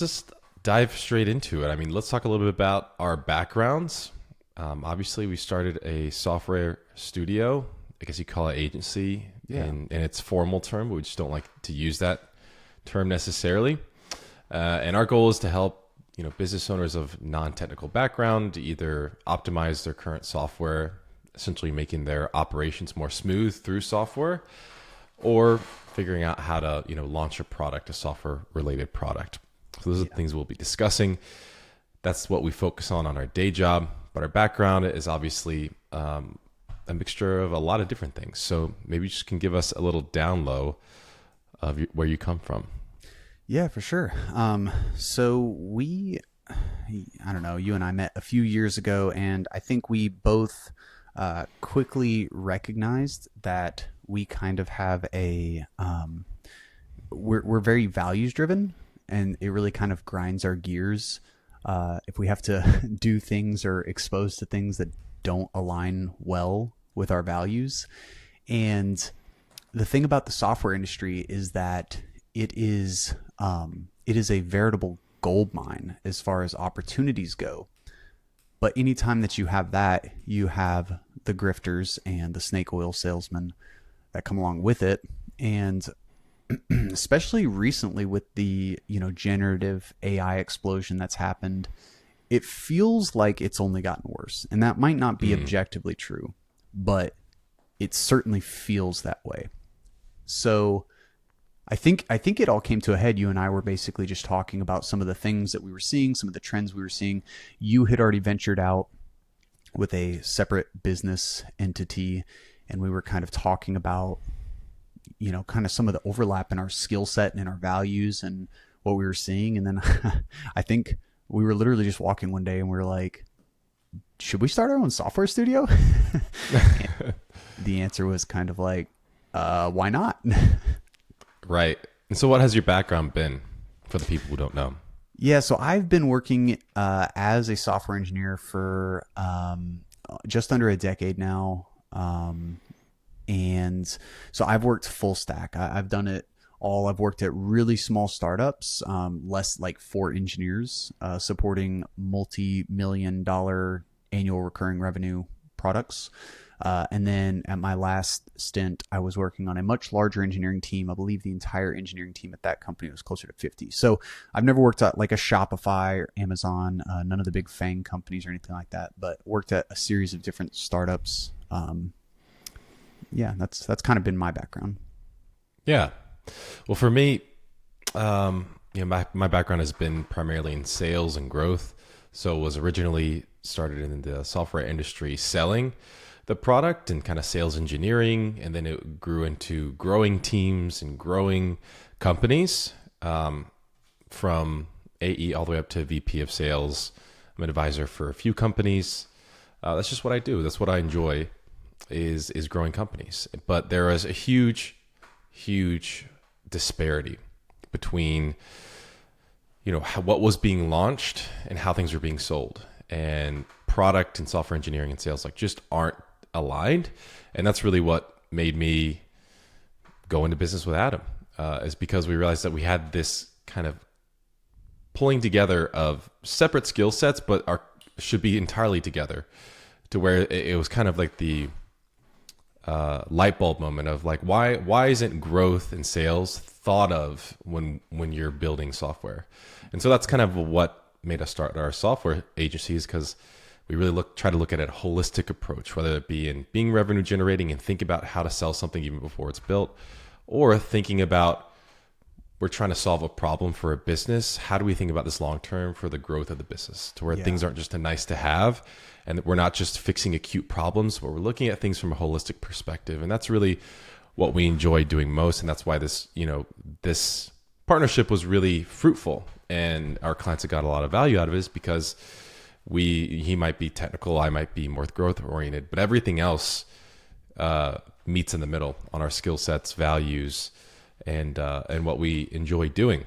let's just dive straight into it. I mean, let's talk a little bit about our backgrounds. Obviously, we started a software studio. I guess you call it agency in its formal term, but we just don't like to use that term necessarily. And our goal is to help business owners of non-technical background to either optimize their current software, essentially making their operations more smooth through software, or figuring out how to launch a product, a software-related product. So those are the things we'll be discussing. That's what we focus on our day job. But our background is obviously a mixture of a lot of different things. So maybe you just can give us a little down low of where you come from. Yeah, for sure. So I don't know, you and I met a few years ago, and I think we both quickly recognized that we kind of have we're very values driven, and it really kind of grinds our gears if we have to do things or expose to things that don't align well with our values. And the thing about the software industry is that it is a veritable gold mine as far as opportunities go. But anytime that you have that, you have the grifters and the snake oil salesmen that come along with it. And especially recently with the generative AI explosion that's happened, it feels like it's only gotten worse. And that might not be objectively true, but it certainly feels that way. So I think it all came to a head. You and I were basically just talking about some of the things that we were seeing, some of the trends we were seeing. You had already ventured out with a separate business entity, and we were kind of talking about kind of some of the overlap in our skill set and in our values and what we were seeing. And then I think we were literally just walking one day and we were like, should we start our own software studio? The answer was kind of like, why not? Right. And so what has your background been for the people who don't know? Yeah, so I've been working as a software engineer for just under a decade now. And so I've worked full stack. I've done it all. I've worked at really small startups, less like 4 engineers, supporting multi-million-dollar annual recurring revenue products. And then at my last stint, I was working on a much larger engineering team. I believe the entire engineering team at that company was closer to 50. So I've never worked at like a Shopify or Amazon, none of the big FANG companies or anything like that, but worked at a series of different startups. Yeah, that's kind of been my background. Yeah. Well, for me, my background has been primarily in sales and growth. So it was originally started in the software industry selling the product and kind of sales engineering. And then it grew into growing teams and growing companies, from AE all the way up to VP of sales. I'm an advisor for a few companies. That's just what I do. That's what I enjoy is growing companies. But there is a huge disparity between what was being launched and how things were being sold, and product and software engineering and sales just aren't aligned. And that's really what made me go into business with Adam, is because we realized that we had this kind of pulling together of separate skill sets, but should be entirely together, to where it was kind of like the light bulb moment of like, why isn't growth and sales thought of when you're building software? And so that's kind of what made us start our software agencies, because we really try to look at a holistic approach, whether it be in being revenue generating and think about how to sell something even before it's built, or thinking about we're trying to solve a problem for a business. How do we think about this long term for the growth of the business, to where things aren't just a nice to have, and that we're not just fixing acute problems, but we're looking at things from a holistic perspective. And that's really what we enjoy doing most. And that's why this partnership was really fruitful, and our clients have got a lot of value out of it, is because he might be technical, I might be more growth oriented, but everything else meets in the middle on our skill sets, values, and what we enjoy doing.